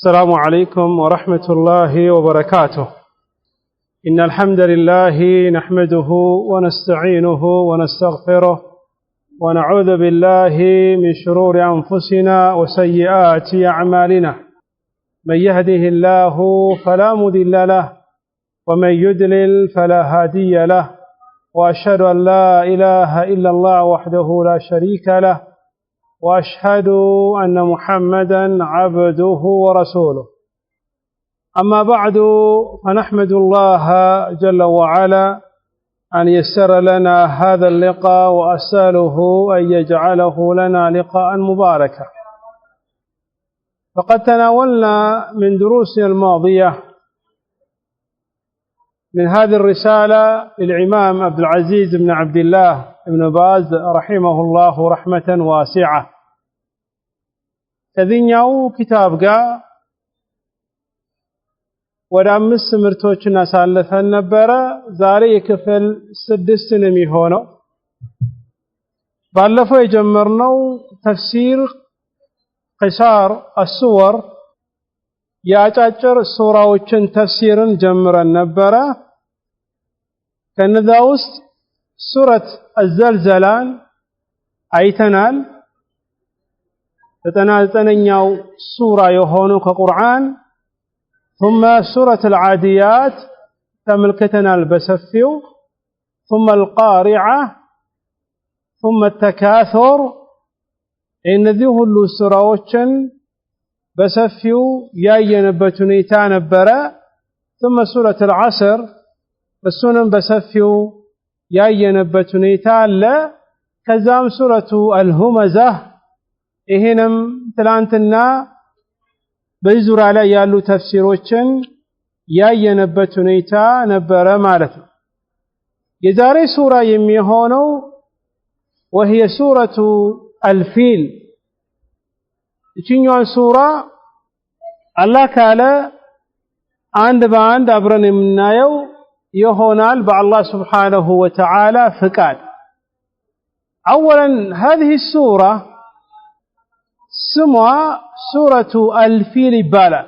السلام عليكم ورحمة الله وبركاته. إن الحمد لله نحمده ونستعينه ونستغفره ونعوذ بالله من شرور أنفسنا وسيئات أعمالنا. من يهده الله فلا مضل له ومن يضلل فلا هادي له، وأشهد أن لا إله إلا الله وحده لا شريك له، وأشهد أن محمدًا عبده ورسوله. أما بعد، فنحمد الله جل وعلا أن يسر لنا هذا اللقاء، وأسأله أن يجعله لنا لقاء مباركا. فقد تناولنا من دروسنا الماضية من هذه الرسالة للإمام عبد العزيز بن عبد الله بن باز رحمه الله رحمة واسعة. كذنياو كتابك ودامس مرتوچنا سالفن نبره. زاري كفل 6 ነው የሚሆነው። ባለፈው የጀመርነው ተፍሲር قصار السور ያጫጭር ሱራዎችን ተፍሲርን ጀምረን ነበረ። ከነዛ ውስጥ ሱረት አዘልዘላን አይተናል። 99ኛው ሱራ የሆነው ከቁርአን ثم سورة العاديات تملكتنا البسفيو، ثم القارعة، ثم التكاثر. إن ذي هلو سراوچن بسفيو ياينبت ሁኔታ ነበረ። ثم سورة العصر በሱንም በሰፊው ያየነበት ሁኔታ አለ። ከዛም ሱረቱ አልሁመዛ ይሄንም ትላንትና በዙሪያ ላይ ያሉ ተፍሲሮችን ያየነበት ሁኔታ ነበረ ማለት ነው። የዛሬ ሱራ የሚሆነው وهي سورة الفيل። እቺኛው ሱራ አላህ ካለ አንድ በአንድ አብረን የምናየው يهونال بالله سبحانه وتعالى فقال. أولا هذه السورة سموا سورة الفيل بالا،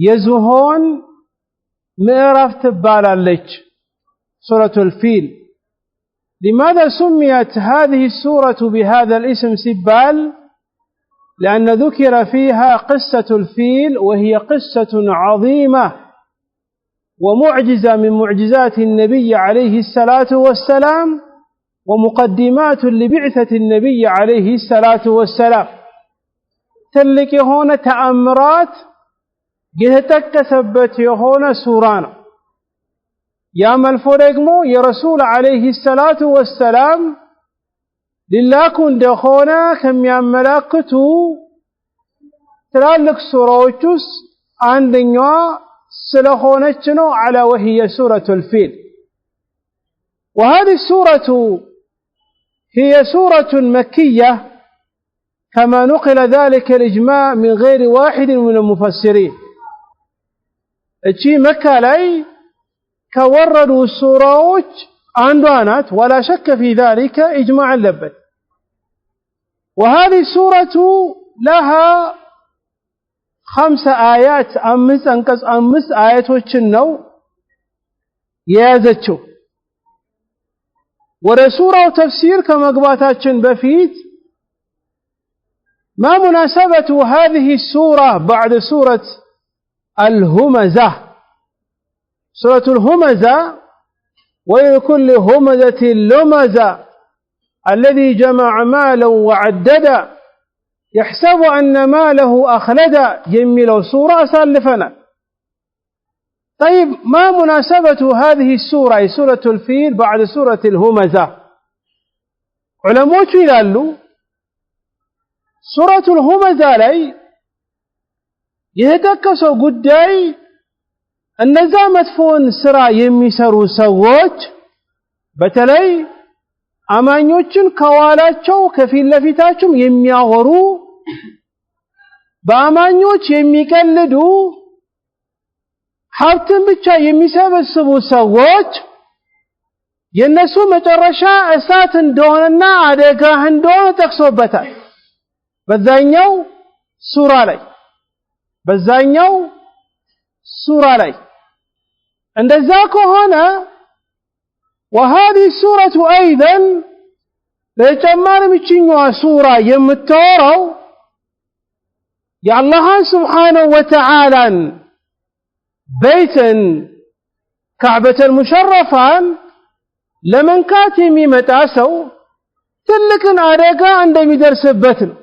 يزهون مئرف تبالا لك سورة الفيل. لماذا سميت هذه السورة بهذا الاسم سبال؟ لأن ذكر فيها قصة الفيل، وهي قصة عظيمة ومعجزة من معجزات النبي عليه الصلاة والسلام، ومقدمات لبعثة النبي عليه الصلاة والسلام. تلك هنا تأمرات يتكسبت هنا سورانا يا ملفوريقمو يا رسول عليه الصلاة والسلام لله كن دخونا كم يملكتو تلالك سوراوچوس عندنا سلخونتنا على وهي سورة الفيل. وهذه السورة هي سورة مكية كما نقل ذلك الإجماع من غير واحد من المفسرين. اتشي مكة لي كوردوا السوراوج عندانات ولا شك في ذلك إجماع لبت. وهذه السورة لها 5 آيات أنقص 5 آياتዎችን ነው የያዘችው። ወደ ሱራው ተፍሲር ከመግባታችን በፊት ما مناسبة هذه السورة بعد سورة الهمزة؟ سورة الهمزة ولكل همزة لمزة الذي جمع مالا وعددا يحسب أن ماله أخلدا يميل سورة سالفنا. طيب ما مناسبة هذه السورة سورة الفيل بعد سورة الهمزة؟ علماء يقولوا سورة الهمزة لي يتكسو قداي النزامة فون سرا يميسروا سووج بتلي አማኞችን ከዋላቸው ከፊት ለፊታቸው የሚያወሩ በአማኞች የሚቀልዱ ሀብትን ብቻ የሚሰበስቡ ሰዎች የነሱ መጨረሻ እሳት እንደሆነና አደጋ እንደሆነ ተክሶበታል በዛኛው ሱራ ላይ። በዛኛው ሱራ ላይ እንደዛ ከሆነ وهذه السورة أيضا በተጨማሪ ምችኛዋ ሱራ የምታወራው የአላህ Subhanahu Wa Ta'ala በይትን ካዕበተል ሙሸረፋን ለመንካት የሚመጣ ሰው ትልቅን አደጋ እንደሚደርስበት ነው።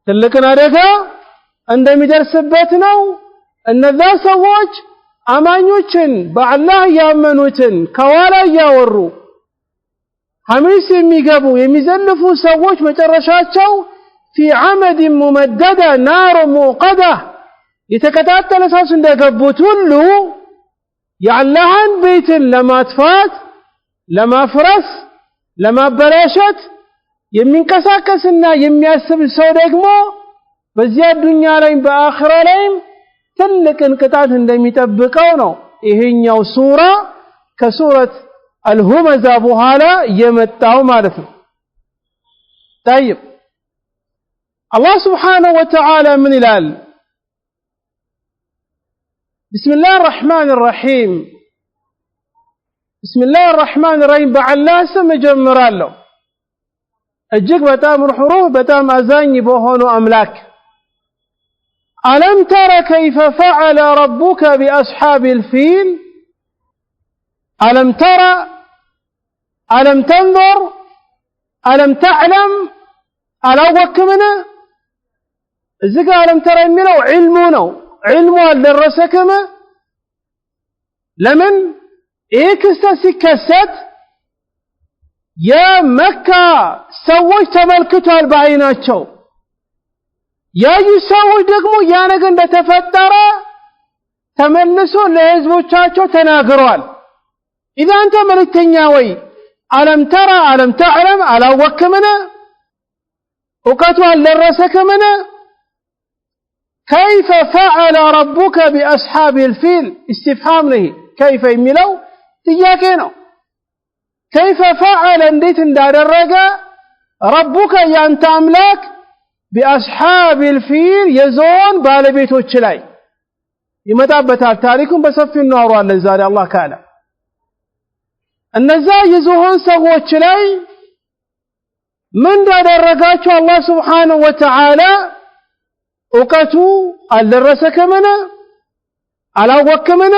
ትልቅን አደጋ እንደሚደርስበት ነው። እነዛ ሰዎች አማኞችን በአላህ ያመኑትን ከኋላ ያወሩ ሐሚስ የሚገቡ የሚዘልፉ ሰዎች መጨረሻቸው في عمد ممددة نار موقدة የተከታተለ እሳት እንደገቡት ሁሉ የአላህን ቤትን ለማጥፋት ለማፍረስ ለማበላሸት የሚንቀሳቀስና የሚያስብ ሰው ደግሞ በዚያ ዱንያ ላይ በአኺራ ላይ ትልቅን ቅጣት እንደሚጠብቀው ነው ይሄኛው ሱራ ከሱረት አልሁመዛ በኋላ የመጣው ማለት ነው። طيب الله سبحانه وتعالى من الال بسم الله الرحمن الرحيم بسم الله الرحمن الرحيم بعلا سم جمرالو እጅግ በጣም ሩህ በጣም አዛኝ በሆነው አምላክ ألم تر كيف فعل ربك بأصحاب الفيل ألم ترى ألم تنظر ألم تعلم ألاوكمنا إذا ألم ترى منه علمنا علمه للرسكمة لمن إيكستسكست يا مكة سويت تملكتها البعيناتشو يا يسوي دقمو يا نقن بتفتر تملسوا لهزبوچاچو تناغروال إذا أنت ملكتنياوي ألم ترى ألم تعلم ألاوكمنا وقتوا للرسكمنا كيف فعل ربك بأصحاب الفيل استفهام له كيف يملو تياكينو كيف فعل انديت اندادرق ربك يا أنت أملاك بأصحاب الفيل يزون بالبيتوچ ላይ ይመጣበታል ታሪኩን በሰፊው እናወራለን ዛሬ አላህ ካለ እነዛ የዝሆን ሰዎች ላይ ምን እንዳደረጋቸው አላህ Subhanahu Wa Ta'ala እውቀቱ አልደረሰከመነ አላወከመነ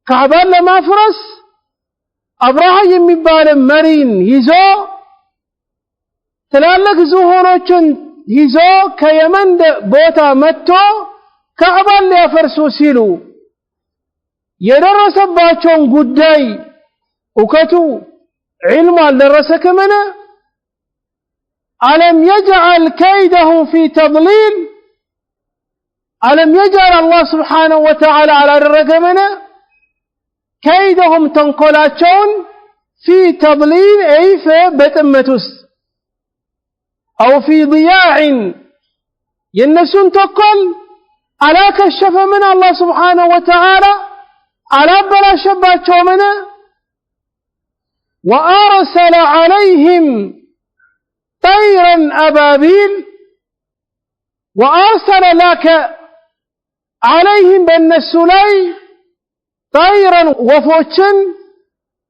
ካዕባን ለማፍረስ አብርሃ የሚባል መሪን ይዞ ትላልቅ ዝሆኖችን ይዞ ከየመን ቦታ መጥቶ ካዕባን ሊያፈርሱ ሲሉ የደረሰባቸውን ጉዳይ እውቀቱ علم አልደረሰከመነ ألم يجعل كيدهم في تضليل ألم يجعل الله سبحانه وتعالى على الرقمنا كيدهم تنقلاتشون في تضليل أي في بتمتس أو في ضياع ينسون تقل ألا كشف من الله سبحانه وتعالى ألا بلا شباتشو منا وأرسل عليهم طيرا أبابيل وأرسل لك عليهم بالنسلي طيرا وفوتشا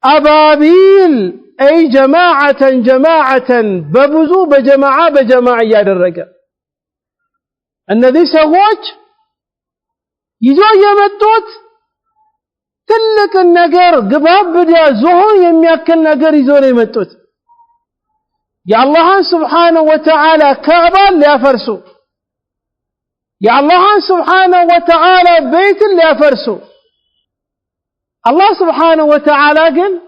أبابيل أي جماعة ببزو بجماعة يادرقا الذي سووج يزو يمتوت تلك النقر قباب بدا زهون يمياكل نقر يزون يمتوت يا الله سبحانه وتعالى كعبا ليفرسوا يا الله سبحانه وتعالى بيت ليفرسوا الله سبحانه وتعالى قال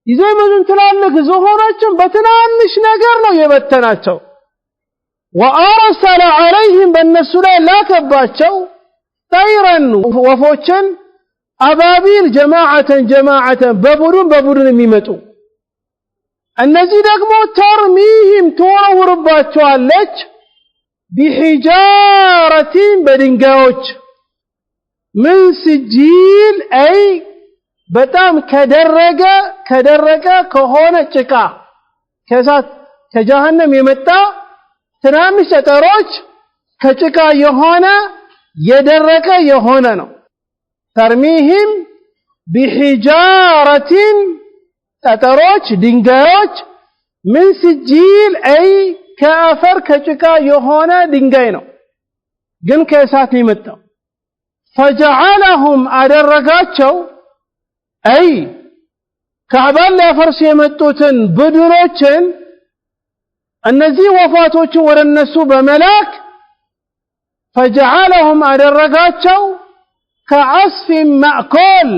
إذا ما زنت لأنك زهوراتهم بتنانش نقر له يبتناتهم وأرسل عليهم بالنسلة لا كباتشو طيرا وفوتشا أبابيل جماعة ببرون ميمتو النزي دقمو ترميهم تورو رباتشوالج بحجارة بدنقاوش من سجيل أي بتام كدرقة كهونة شكا كسات كجهنم يمتا تنامش تروج ከጭቃ የሆነ የደረቀ የሆነ ነው ተርሚህም ቢሂጃረቲን ጠጠሮች ድንጋዮች ምን ስጂል አይ ከአፈር ከጭቃ የሆነ ድንጋይ ነው ግን ከእሳት ይመጣው فجعلهم አደረጋቸው አይ ካዕባን ሊያፈርሱ የመጡትን ቡድኖችን እነዚህ ወፋቶች ወደ እነሱ በመላክ فجعلهم አደረጋቸው كعصف مأكول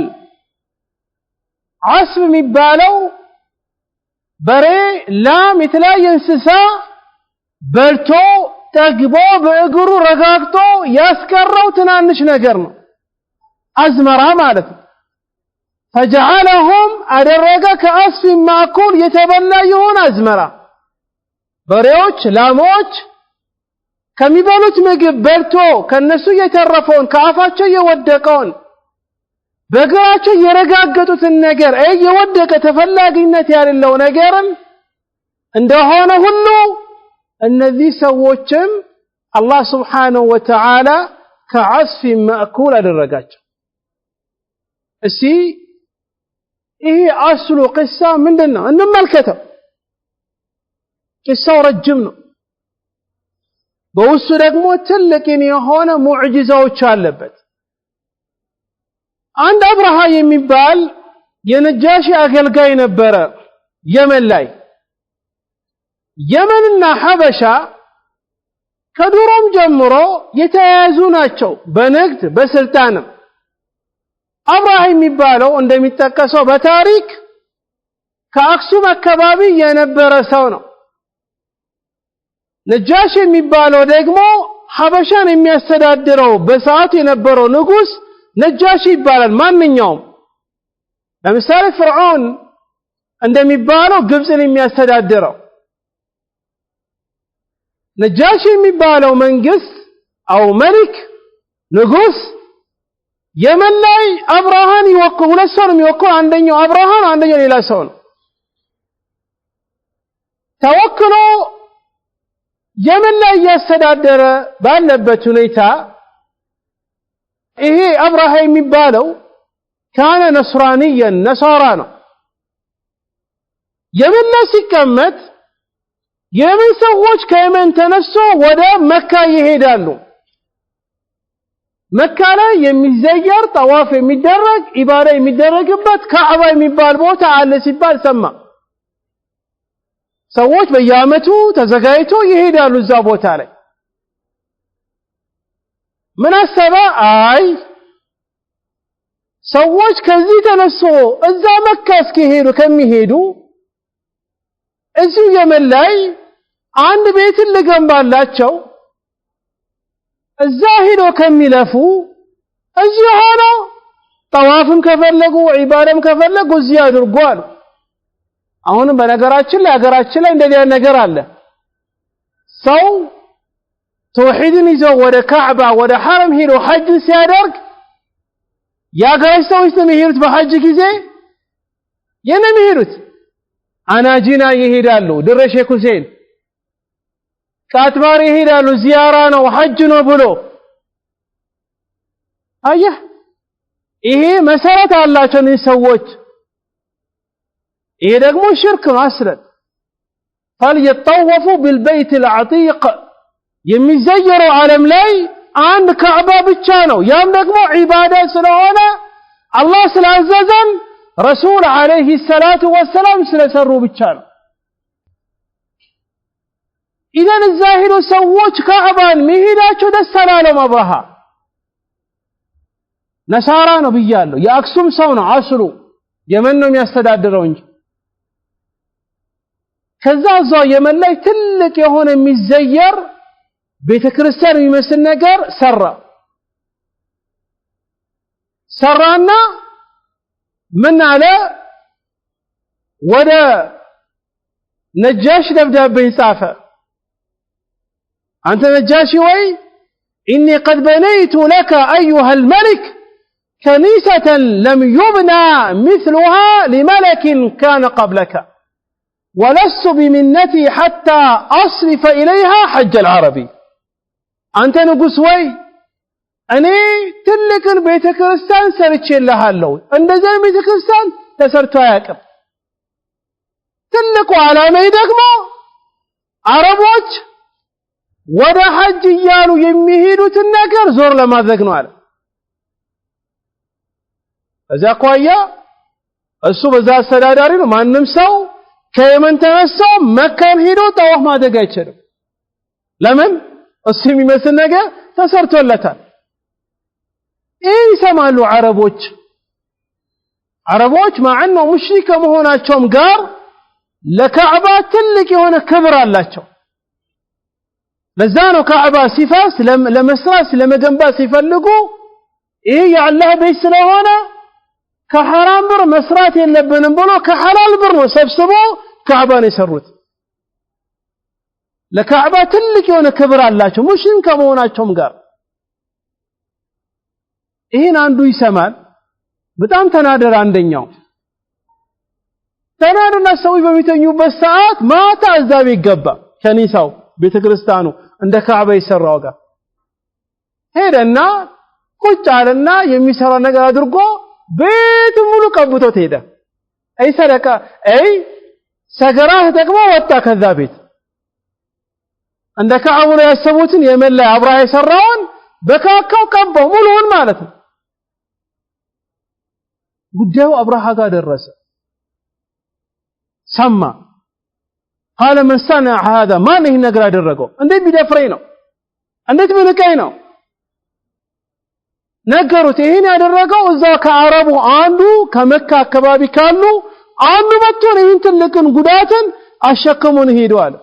عصف የሚባለው በሬ ላም የተለያየ እንስሳ በልቶ ጠግቦ በእግሩ ረጋግጦ ያስቀረው ትናንሽ ነገር ነው አዝመራ ማለት ነው فجعلهم አደረገ كعصف مأكول የተበላ የሆነ አዝመራ በሬዎች ላሞች ከሚበሉት ምግብ በልቶ ከነሱ የተረፈውን ከአፋቸው የወደቀውን በእግራቸው የረጋገጡትን ነገር የወደቀ ተፈላጊነት ያለው ነገርን እንደሆነ ሁሉ እነዚህ ሰዎችም አላህ Subhanahu Wa Ta'ala كعصف مأكول አደረጋቸው እሺ ይሄ አስሉ ቅሳ ምንድነው እንመልከተው ቅሳው ረጅም ነው በውስጡ ደግሞ ትልቅ የሆነ ሙዕጂዛዎች አለበት አንድ አብርሃ የሚባል የነጃሺ አገልጋይ ነበረ የመን ላይ የመንና ሐበሻ ከዱሮም ጀምሮ የተያያዙ ናቸው በንግድ በስልጣንም አብርሃ የሚባለው እንደሚጠቀሰው በታሪክ ከአክሱም አካባቢ የነበረ ሰው ነው ነጃሺ የሚባለው ደግሞ ሐበሻን የሚያስተዳድረው በሰዓቱ የነበረው ንጉስ ነጃሺ ይባላል ማንኛውም ለምሳሌ ፍርዓን እንደሚባለው ግብጽን የሚያስተዳድረው ነጃሺ የሚባለው መንግስት አው መሊክ ንጉስ የመን ላይ አብርሃን ይወክል ሁለት ሰው ነው የሚወክለው አንደኛው አብርሃን አንደኛው ሌላ ሰው ነው ተወክሎ የመን ላይ ያስተዳደረ ባለበት ሁኔታ ይሄ አብርሃ የሚባለው ካነ ነስራንያን ነሳራ ነው የመን ላይ ሲቀመጥ የመን ሰዎች ከየመን ተነስቶ ወደ መካ ይሄዳሉ መካ ላይ የሚዘየር ጠዋፍ የሚደረግ ኢባዳ የሚደረግበት ካዕባ የሚባል ቦታ አለ ሲባል ሰማ ሰዎች በየአመቱ ተዘጋጅቶ ይሄዳሉ እዛ ቦታ ላይ ምን አሰበ አይ ሰዎች ከዚህ ተነስቶ እዛ መካ እስኪሄዱ ከሚሄዱ እዚሁ የመን ላይ አንድ ቤት ልገንባላቸው እዛ ሄዶ ከሚለፉ እዚህ ሆኖ ጠዋፍም ከፈለጉ ኢባዳም ከፈለጉ እዚህ ያድርጉ አሉ አሁንም በነገራችን ላይ ሀገራችን ላይ እንደዚህ ነገር አለ ሰው ተውሂድን ይዞ ወደ ካዕባ ወደ ሐረም ሄዶ ሐጅ ሲያደርግ ያገራሽ ሰዎች የሚሄዱት በሐጅ ጊዜ የሚሄዱት አናጂና ይሄዳሉ ድሬ ሼክ ሁሴን ቃጥባር ይሄዳሉ ዚያራ ነው ሐጅ ነው ብሎ አየህ ይሄ መሰረት አላቸው እነዚህ ሰዎች ይሄ ደግሞ ሽርክ ነው አስለን فليطوفوا بالبيت العتيق የሚዘየረው ዓለም ላይ አንድ ካዕባ ብቻ ነው ያም ደግሞ ዒባዳ ስለሆነ አላህ ስላዘዘን ረሱል አለይሂ ሰላቱ ወሰላም ስለሰሩ ብቻ ነው ኢዘን ዛሂሩ ሰዎች ካዕባን መሄዳቸው ደስ አላለም አብርሃ ነሳራ ነው ብያለሁ የአክሱም ሰው ነው አስሉ የመን ነው የሚያስተዳድረው እንጂ ከዛ እዛው የመን ላይ ትልቅ የሆነ የሚዘየር ቤተክርስቲያን የሚመስል ነገር ሰራና ምን አለ ወደ ነጃሽ ደብዳቤ ጻፈ አንተ ነጃሽ ወይ إني قد بنيت لك أيها الملك كنيسة لم يبنى مثلها لملك كان قبلك ولست بمنتي حتى أصرف إليها حج العربي አንተ ንጉስ ወይ እኔ ትልቅን ቤተክርስቲያን ሰርቼልሃለሁ እንደዚህ ቤተክርስቲያን ተሰርቶ አያውቅም ትልቁ ዓላማዬ ደግሞ አረቦች ወደ ሐጅ እያሉ የሚሄዱትን ነገር ዞር ለማድረግ ነው አለ እዛ ቆያ እሱ በዛ አስተዳዳሪ ነው ማንም ሰው ከየመን ተነስቶ መካን ሄዶ ጠዋፍ ማድረግ አይችልም ለምን እሱ የሚመስል ነገር ተሰርቶለታል ይሰማሉ አረቦች ማዕነው ሙሽሪክ ከመሆናቸውም ጋር ለካዕባ ትልቅ የሆነ ክብር አላቸው ለዛ ነው ካዕባ ሲፈርስ ለመስራት ለመገንባት ሲፈልጉ ይሄ የአላህ ቤት ስለሆነ ከሐራም ብር መስራት የለብንም ብሎ ከሐላል ብር ነው ሰብስቦ ካዕባን የሰሩት ለካዕባ ትልቅ የሆነ ክብር አላቸው ሙሽሪክ ከመሆናቸውም ጋር ይሄን አንዱ ይሰማል በጣም ተናደረ አንደኛው ተናደና ሰው በሚተኙበት ሰዓት ማታ እዛብ ይገባ ከኒሳው ቤተክርስቲያኑ እንደ ካዕባ ይሰራው ጋር ሄደና ቁጭ አለና የሚሰራ ነገር አድርጎ ቤት ሙሉ ቀብቶት ሄደ አይ ሰረቃ አይ ሰገራ ተጠቅሞ ወጣ ከዛ ቤት እንደ ካዕባ ነው ያሰቡትን የመላ አብራህ የሰራውን በካካው ቀባው ሙሉውን ማለት ነው ጉዳዩ አብራህ ጋር ደረሰ ሰማ قال من صنع هذا ما ነው ነገር ያደረገው እንዴት ቢደፍረኝ ነው እንዴት ብልቀኝ ነው ነገሩት ይሄን ያደረገው እዛው ከአረቡ አንዱ ከመካ አካባቢ ካሉ አንዱ መጥቶ ይሄን ትልቅን ጉዳትን አሸከሙን ሄዷል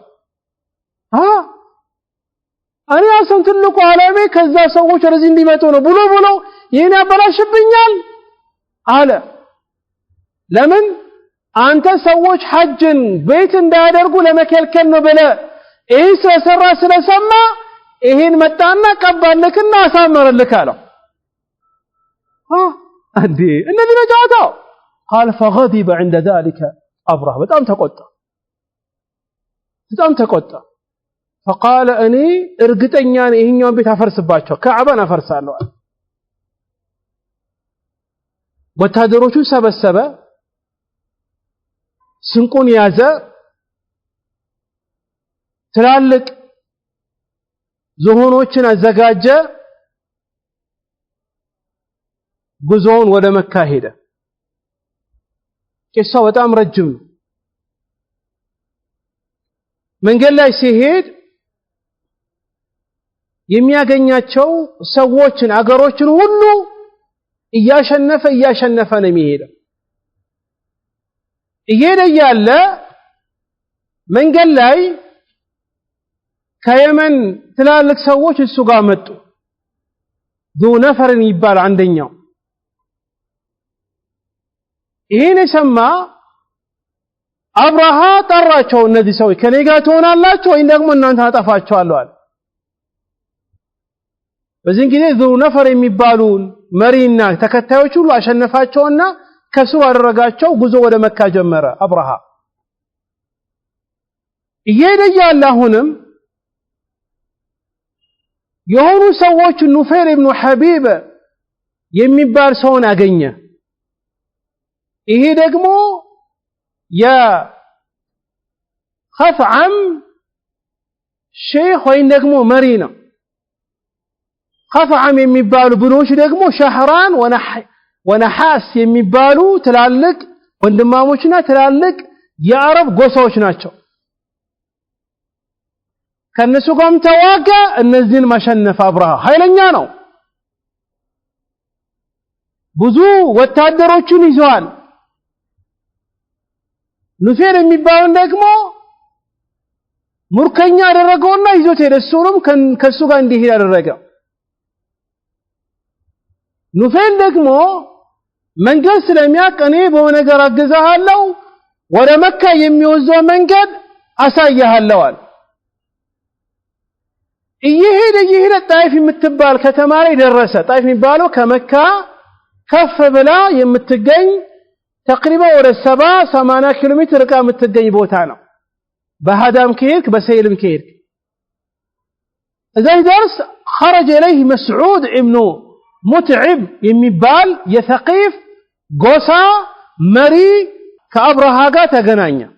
እኔ አሰን ትልቁ ዓላማ ከዛ ሰዎች ወደዚህ እንዲመጡ ነው ብሎ ይሄን ያበላሽብኛል አለ ለምን አንተ ሰዎች ሐጅን ቤት እንዳያደርጉ ለመከልከል ነው ብለ ይሄ ስለሰማ ይሄን መጣና ቀባልክና አሳመረልክ አለው እንዴ እነዚህ ነጃታው قال فغضب عند ذلك ابرح በጣም ተቆጣ فقال اني እርግጠኛ ነኝ ይሄኛውን ቤት አፈርስባቸው ካዕባን አፈርሳለሁ ወታደሮቹ ሰበሰበ ስንቁን ያዘ ትላልቅ ዝሆኖችን አዘጋጀ ጉዞውን ወደ መካ ሄደ ቂሳው በጣም ረጅም መንገድ ላይ ሲሄድ የሚያገኛቸው ሰዎችን አገሮችን ሁሉ እያሸነፈ ነው የሚሄደው እየሄደ መንገድ ላይ ከየመን ትላልቅ ሰዎች እሱ ጋር መጡ ذو نفر ይባል አንደኛው ይሄን ሰማ አብራሃ ጠራቸው እነዚህ ሰዎች ከኔ ጋር ትሆናላችሁ ወይ ደግሞ እናንተ አጠፋችኋለሁ አለ በዚህ ጊዜ ذو نفر የሚባሉ መሪና ተከታዮች ሁሉ አሸነፋቸውና ከሱ አደረጋቸው ጉዞ ወደ መካ ጀመረ አብራሃ እየሄደ አሁንም የሆኑ ሰዎች ኑፈይር ኢብኑ ሐቢብ የሚባል ሰውን አገኘ ይሄ ደግሞ የኸፍዓም ሼህ ወይ ደግሞ መሪ ነው ኸፍዓም የሚባሉ ብኖች ደግሞ ሸህራን ወነሐስ የሚባሉ ትላልቅ ወንድማሞችና ትላልቅ የአረብ ጎሳዎች ናቸው ከነሱ ጋርም ተዋጋ እነዚህን ማሸነፍ አብራሃ ኃይለኛ ነው ብዙ ወታደሮችን ይዟል ኑፈይር የሚባለው ደግሞ ሙርከኛ አደረገውና ይዞት ሄደ እሱንም ከሱ ጋር እንዲሄድ አደረገ ኑፈይር ደግሞ መንገድ ስለሚያውቅ እኔ በነገር አግዛለሁ ወደ መካ የሚወስደው መንገድ አሳያለሁ አለ እየሄደ ጣይፍ የምትባል ከተማ ላይ ደረሰ ጣይፍ የሚባለው ከመካ ከፍ ብላ የምትገኝ تقريبا ወደ 70-80 ኪሎ ሜትር ርቃ የምትገኝ ቦታ ነው በሃዳም ከሄድክ በሰይልም ከሄድክ እዛ ይደርስ خرج إليه مسعود ابن متعب يمبال يثقيف قوسا مري كأبرها تغنانيا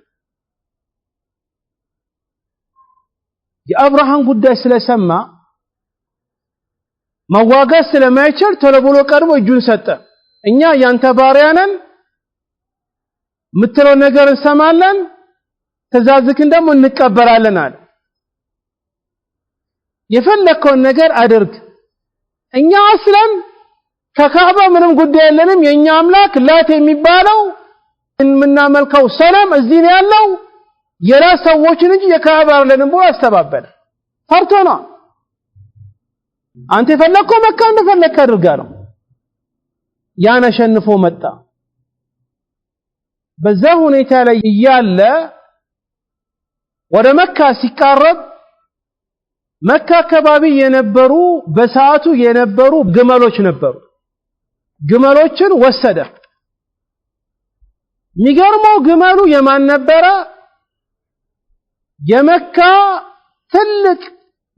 የአብርሃም ጉዳይ ስለሰማ መዋጋት ስለማይችል ተለብሎ ቀርቦ እጁን ሰጠ እኛ ያንተ ባሪያ ነን ምትለው ነገር እንሰማለን ተዛዝክን ደግሞ እንቀበላለን አለ የፈለከውን ነገር አድርግ እኛ አስለን ከካዕባ ምንም ጉዳይ የለንም የኛ አምላክ ላት የሚባለው ምናመልከው ሰላም እዚህ ነው ያለው የራስ ሰዎችን እንጂ የካዕባ አይደለም ብሎ አስተባበለ ፈርቶና አንተ ፈለከው መካ እንደፈለከ አድርጋ ነው ያን አሸንፎ መጣ በዛ ሁኔታ ላይ እያለ ወደ መካ ሲቃረብ መካ አካባቢ የነበሩ በሰዓቱ የነበሩ ግመሎች ነበሩ ግመሎችን ወሰደ ሚገርመው ግመሉ የማን ነበረ የመካ ትልቅ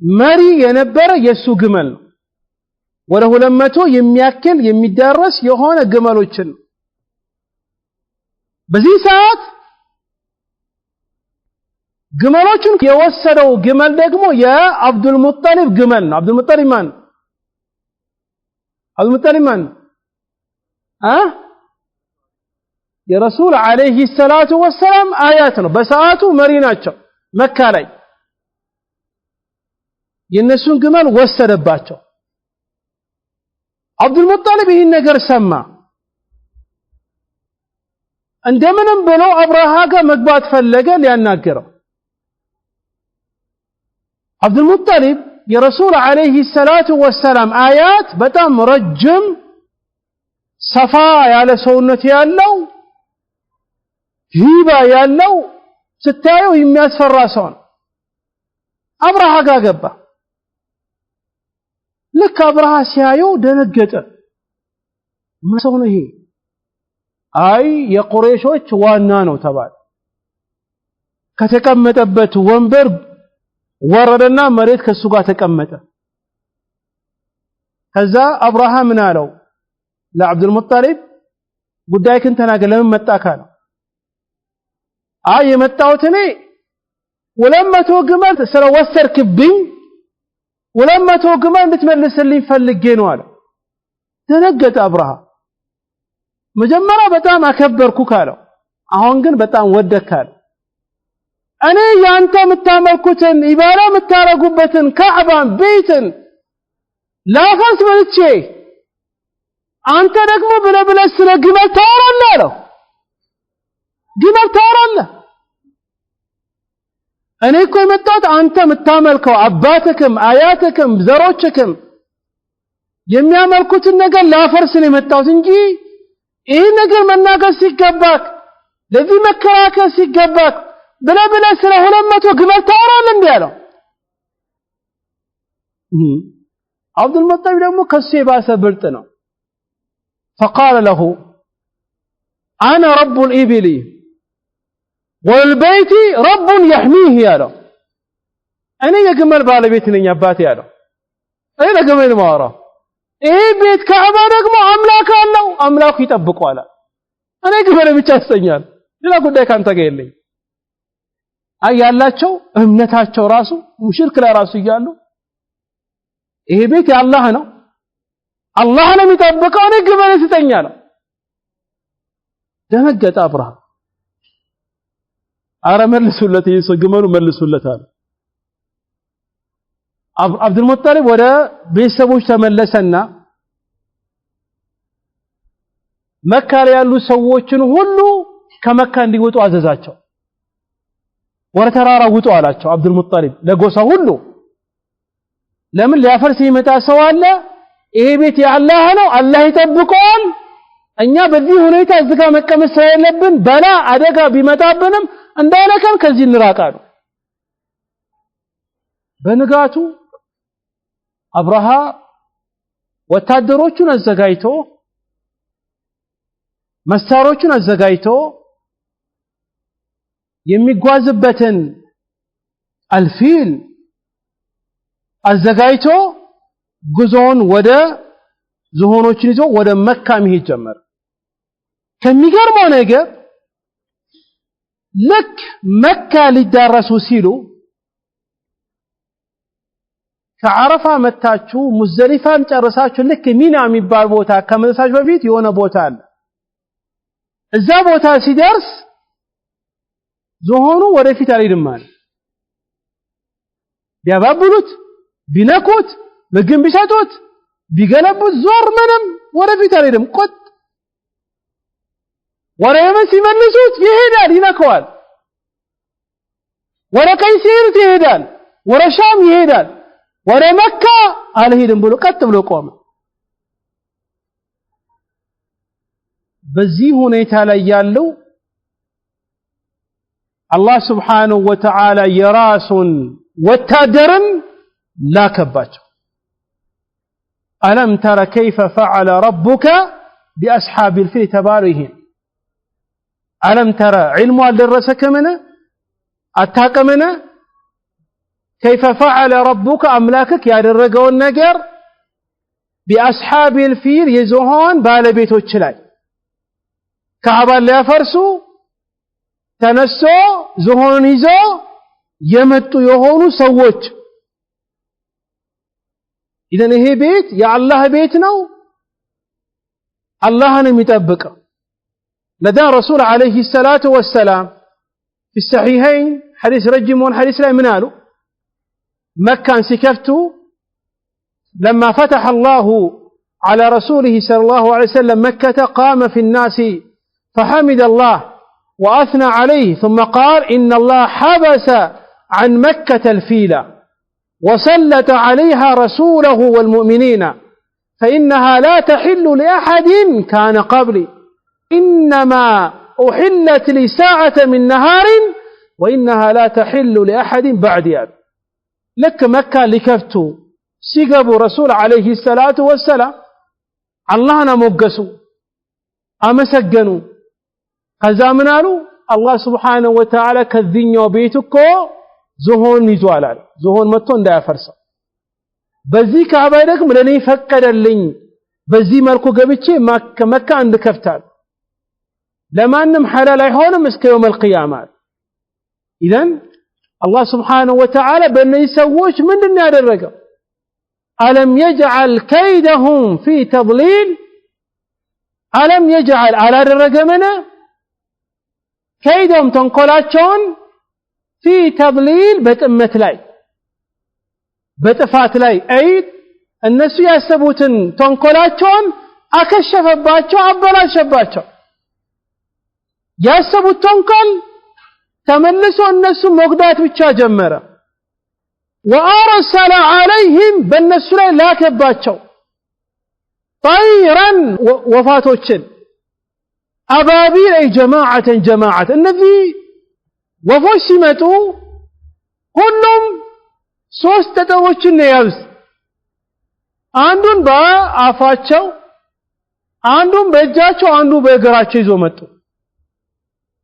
መሪ የነበረ የሱ ግመል ነው ወደ 200 የሚያክል የሚደርስ የሆነ ግመሎችን በዚህ ሰዓት ግመሎችን የወሰደው ግመል ደግሞ የአብዱል ሙጠሊብ ግመል ነው አብዱል ሙጠሊብ ማን አብዱል ሙጠሊብ ማን የረሱል አለይሂ ሰላቱ ወሰለም አያት ነው በሰዓቱ መሪ ናቸው መካ ላይ የነሱን ግመል ወሰደባቸው አብዱል ሙጠሊብ ይህን ነገር ሰማ እንደምንም ብሎ አብርሃ ጋር መግባት ፈለገ ሊያናገረው አብዱል ሙጠሊብ የረሱል አለይሂ ሰላቱ ወሰለም አያት በጣም ረጅም ሰፋ ያለ ሰውነት ያለው ሂባ ያለው ስታየው የሚያስፈራ ሰው ነው አብርሃ ጋር ገባ ልክ አብርሃ ሲያየው ደነገጠ ምን ሰው ነው ይሄ አይ የቁረይሾች ዋና ነው ተባለ ከተቀመጠበት ወንበር ወረደና መሬት ከሱ ጋር ተቀመጠ ከዛ አብርሃ ምን አለው ለአብዱል ሙጠሊብ ጉዳይክን ተናገር ለምን መጣካ ነው አይ የመጣሁት እኔ 200 ግመል ስለወሰድክብኝ 200 ግመል እንድትመልስልኝ ፈልጌ ነው አለ ተነገጠ አብርሃ መጀመሪያ በጣም አከበርኩ ካለው አሁን ግን በጣም ወደካል እኔ ያንተ የምታመልኩትን ኢባዳ የምታረጉበትን ካዕባን ቤትን ላፈስ መልቼ አንተ ደግሞ ብለብለ ስለ ግመል ታወራለህ አለው ግመል ታወራለህ እኔ እኮ የመጣሁት አንተ የምታመልከው አባትክም አያትክም ዘሮችክም የሚያመልኩትን ነገር ላፈርስ ነው የመጣሁት እንጂ ይህ ነገር መናገር ሲገባክ ለዚህ መከራከር ሲገባክ ብለብለ ስለ 200 ግመል ታወራለህ እንዴ አለው አብዱል ሙጠሊብ ደግሞ ከሱ የባሰ ብልጥ ነው فقال له انا رب الابل والبيت رب يحميه ያለው እኔ የግመል ባለቤት ነኝ አባቴ ያለው እኔ ለግመል ማወራ ይሄ ቤት ካዕባ ደግሞ አምላክ አለው አምላኩ ይጠብቀዋል እኔ ግመል ብቻ አስተኛል ሌላ ጉዳይ ካንተ ጋር የለኝ አይ ያላቸው እምነታቸው ራሱ ሙሽሪክ ላይ ራሱ ይያሉ ይሄ ቤት የአላህ ነው አላህ ነው የሚጠብቀው እኔ ግመል ስተኛል ደነገጠ አብርሃ አረ መልሱለት ይሰ ግመሉ መልሱለታል አብዱል ሙጠሊብ ወደ ቤተሰቦች ተመለሰና መካ ላይ ያሉ ሰዎችን ሁሉ ከመካ እንዲወጡ አዘዛቸው ወደ ተራራ ውጡ አላቸው አብዱል ሙጠሊብ ለጎሳ ሁሉ ለምን ሊያፈርስ ይመጣ ሰው አለ ይሄ ቤት የአላህ ነው አላህ ይጠብቀዋል እኛ በዚህ ሁኔታ እዝጋ መቀመጥ ስለሌለብን በላ አደጋ ቢመጣብንም እንዳለከን ከዚህ እንራቃሉ በንጋቱ አብርሃ ወታደሮቹን አዘጋጅቶ መሳሪያዎቹን አዘጋጅቶ የሚጓዝበትን አልፊል አዘጋጅቶ ጉዞውን ወደ ዝሆኖችን ይዞ ወደ መካ መሄድ ጀመረ ከሚገርመው ነገር ልክ መካ ሊዳረሱ ሲሉ ከዓረፋ መታችሁ ሙዝደሊፋን ጨርሳችሁ ልክ ሚና የሚባል ቦታ ከመድረሳችሁ በፊት የሆነ ቦታ አለ እዛ ቦታ ሲደርስ ዝሆኑ ወደፊት አልሄድም ማለት ቢያባብሉት ቢነኩት ምግብ ቢሰጡት ቢገለቡት ዞር ምንም ወደፊት አልሄድም ቆጥ ወደ የመን ሲመልሱት ይሄዳል ይነካዋል ወደ ቀይ ሲሄድ ይሄዳል ወደ ሻም ይሄዳል ወደ መካ አልሄድም ብሎ ቀጥ ብሎ ቆመ በዚህ ሁኔታ ላይ ያለው አላህ Subhanahu Wa Ta'ala የራሱን ወታደርን ላከባቸው ألم تر كيف فعل ربك بأصحاب الفيل تبارهم ألم ترى علم الدرسك منه أتاك منه كيف فعل ربك أملاكك يا درجة والنجر بأصحاب الفيل يزهون بالبيتوች ላይ كعبان لا يفرسوا تنسوا زهون ይዘው የመጡ የሆኑ ሰዎች إذن ይሄ ቤት የአላህ ቤት ነው አላህን የሚጠብቀው لدى رسول عليه الصلاة والسلام في الصحيحين حديث رجمون حديث لا منالو مكة سكفتوا لما فتح الله على رسوله صلى الله عليه وسلم مكة قام في الناس فحمد الله وأثنى عليه ثم قال إن الله حبس عن مكة الفيلة وسلط عليها رسوله والمؤمنين فإنها لا تحل لأحد كان قبلي إنما أحلت لي ساعة من نهار وإنها لا تحل لأحد بعدي لك مكة لكفتو سيقبوا رسول عليه الصلاة والسلام اللهنا مقسوا أمسجنوا خزامنالو الله سبحانه وتعالى كذين وبيتكو زهون نزوالال زهون متون دا فرصة بزي كعبادك ملني فكر اللين بزي مالكو قبتشي مكة عند كفتال لما أنم حلال يحولم اسك يوم القيامة إذن الله سبحانه وتعالى بأن يسووش من النار الرقم ألم يجعل كيدهم في تضليل ألم يجعل على الرقمنا كيدهم تنقلاتشون في تضليل بتأمت لاي بتفات لاي أيد الناس يسبوتن تنقلاتشون أكشف باتشو عبلا شباتشو يسبوت تنقل تملسوا الناس مقدات بتشا جمرة وأرسل عليهم بالنسو لا كباتشو طيرا وفاتوشن أبابيل أي جماعة النبي وفشمتوا كلهم ሶስት ተጠዎችን ያዝ አንዱን በአፋቸው አንዱን በእጃቸው አንዱ በእግራቸው ይዞ መጡ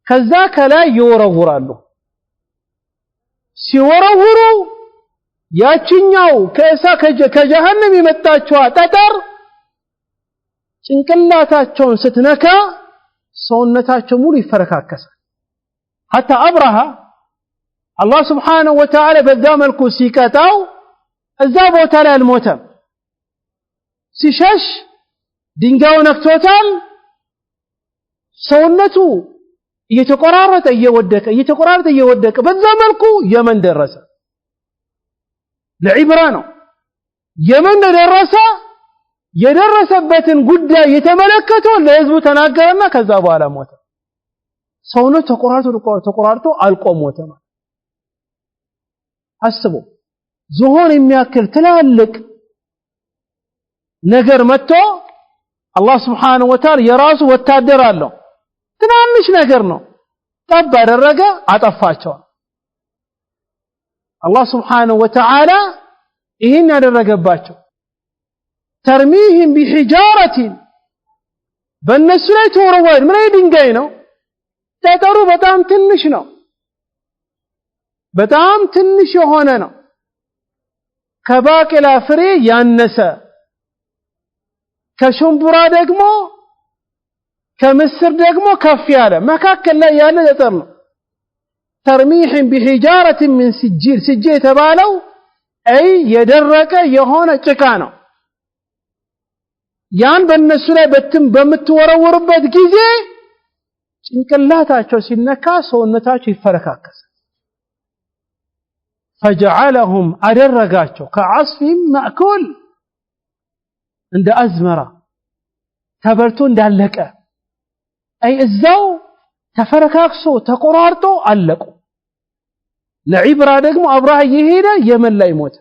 ከዛ ከላይ ይወረውራሉ ሲወረውሩ ያቺኛው ከጀሃነም የመጣችው ጠጠር ጭንቅላታቸውን ስትነካ ሰውነታቸው ሙሉ ይፈረካከሳል حتى أبرها الله سبحانه وتعالى بدام الكوسيكاتاو الزابو تالي الموتى سيشاش دينجاو نكتوتال سونتو يتقرارت يودك بدام الكو يمن درسا لعبرانو يمن درسا يدرسبتن قدا يتملكتو ليزبو تناقرنا كذابو على موتى ሰውነቱ ተቆራርጦ አልቆ ሞተ ማለት አስቡ ዝሆን የሚያክል ትላልቅ ነገር መጥቶ አላህ Subhanahu Wa Ta'ala የራሱ ወታደር አለው ትናንሽ ነገር ነው ጠብ አደረገ አጠፋቸው አላህ Subhanahu Wa Ta'ala ይሄን ያደረገባቸው ተርሚህም بحجارة በእነሱ ላይ ተወረወረ ምን ድንጋይ ነው ጠጠሩ በጣም ትንሽ ነው በጣም ትንሽ የሆነ ነው ከባቄላ ፍሬ ያነሰ ከሽምቡራ ደግሞ ከምስር ደግሞ ከፍ ያለ መካከል ላይ ያለ ጠጠር ነው ተርሚህን بحجارة من سجيل سجيل የተባለው አይ የደረቀ የሆነ ጭቃ ነው ያን በእነሱ ላይ በምትወረወርበት ጊዜ ጭንቅላታቸው ሲነካ ሰውነታቸው ይፈረካከሳል فجعلهم አደረጋቸው كعصف مأكول እንደ አዝመራ ተበልቶ እንዳለቀ አይ እዛው ተፈረካክሶ ተቆራርጦ አለቁ ለዒብራ ደግሞ አብራህ ይሄደ የመን ላይ ሞተ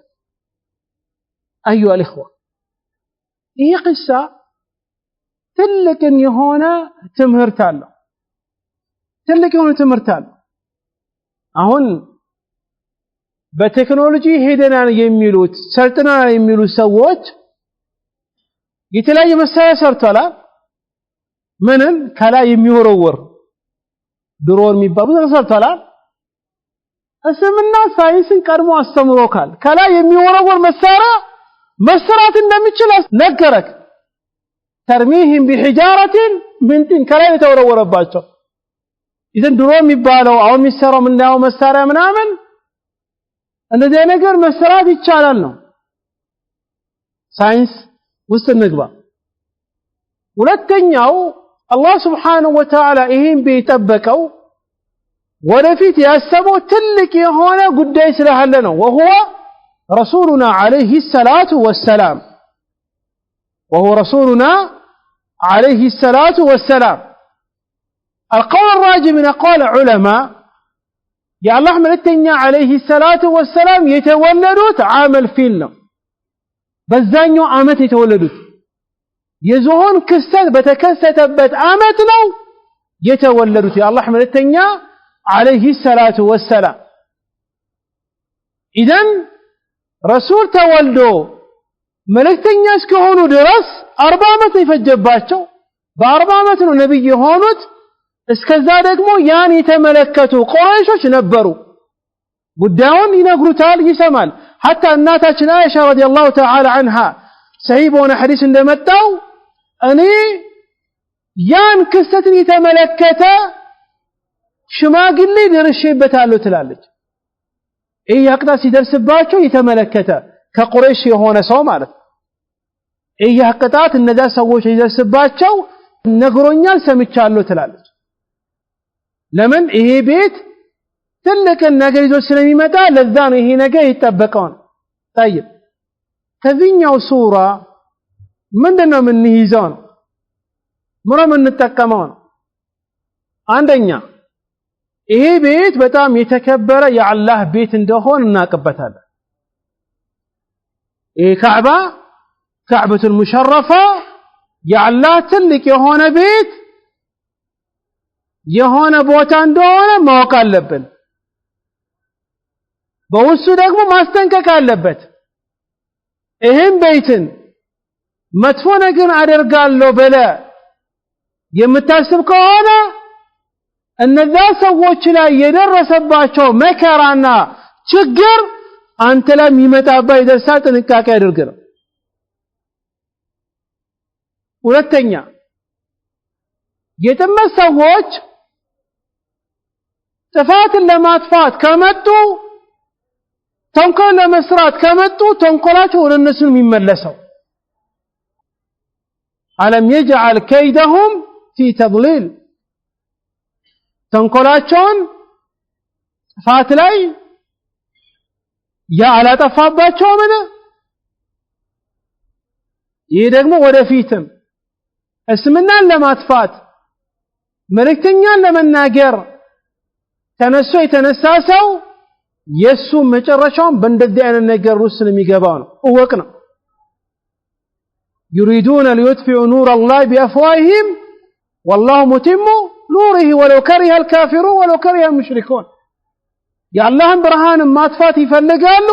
አዩሃ الإخوة ይህ ቅሳ ትልቅ የሆነ ትምህርት አለው አሁን በቴክኖሎጂ ሄደናል የሚሉት ሰልጥናል የሚሉት ሰዎች የተለያየ መሳሪያ ሰርተዋል ምንን ከላይ የሚወረወር ድሮን የሚባሉ ሰርተዋል እስምና ሳይንስን ቀድሞ አስተምሮካል ከላይ የሚወረወር መሳሪያ መስራት እንደሚችል ነገረክ ተርሚህም بحجارة من طين ከላይ የተወረወረባቸው ይዘን ድሮን የሚባለው አሁን የሚሰራው ምንዳው መሳሪያ ምናምን እንደዚህ ነገር መስራት ይቻላል ነው ሳይንስ ውስጥ ንግባ ሁለተኛው አላህ Subhanahu Wa Ta'ala ይሄን ቢጠበቀው ወደፊት ያሰበው ትልቅ የሆነ ጉዳይ ስለሆነ ነው وهو رسولنا عليه الصلاة والسلام القول الراجح من أقوال علماء يا الله ملتنيا عليه الصلاة والسلام يتولدوا عام الفيل ነው በዛኛው አመት የተወለዱት የዝሆን ክስተት በተከሰተበት አመት ነው የተወለዱት የአላህ መልእክተኛ عليه الصلاة والسلام إذن رسول تولدو መልእክተኛ እስከሆኑ ድረስ 40 አመት ይፈጀባቸው በ40 አመት ነው ነብይ የሆኑት እስከዛ ደግሞ ያን የተመለከቱ ቁረይሾች ነበሩ ጉዳዩን ይነግሩታል ይሰማል حتى እናታችን አይሻ ረዲየላሁ ተዓላ عنها ሰሂህ በሆነ ሐዲስ እንደመጣው እኔ ያን ክስተትን የተመለከተ ሽማግሌ ደርሼበታለሁ ትላለች ይህ ያቅጣ ሲደርስባቸው የተመለከተ ከቁረይሽ የሆነ ሰው ማለት ይህ ያቅጣት እነዛ ሰዎች ይደርስባቸው ነግሮኛል ሰምቻለሁ ትላለች ለምን ይሄ ቤት ትልቅ ነገር ይዞ ስለሚመጣ ለዛ ነው ይሄ ነገር ይተበቀው ነው طيب ከዚህኛው ሱራ ምንድነው የምንይዘው ነው ምንም እንጠቀመው ነው አንደኛ ይሄ ቤት በጣም የተከበረ የአላህ ቤት እንደሆነ እናቀበታለን ይሄ ካዕበቱል ሙሸረፋ የአላህ ትልቅ የሆነ ቤት የሆነ ቦታ እንደሆነ ማወቅ አለብን በውስጡ ደግሞ ማስጠንቀቅ አለበት ይሄን ቤትን መጥፎ ነገር አደርጋለሁ በለ የምታስብ ከሆነ እነዛ ሰዎች ላይ የደረሰባቸው መከራና ችግር አንተ ላይ የሚመጣበት ይደርሳል ጥንቃቄ አድርግ ነው ሁለተኛ የጥመት ሰዎች ጥፋትን ለማጥፋት ከመጡ ተንኮል ለመስራት ከመጡ ተንኮላቸው ወደ እነሱ የሚመለሰው አለም يجعل كيدهم في تضليل ተንኮላቸውን ጥፋት ላይ ያ አላጠፋባቸው ምን ይሄ ደግሞ ወደፊትም እስምናን ለማጥፋት መልእክተኛን ለመናገር ተነሶ የተነሳሰው የሱ መጨረሻውን በእንደዚህ አይነት ነገር ውስጥ ስለሚገባው ነው እወቅ ነው يريدون ليطفئوا نور الله بأفواههم والله متم نوره ولو كره الكافرون ولو كره المشركون يا الله برهان ማጥፋት ይፈልጋሉ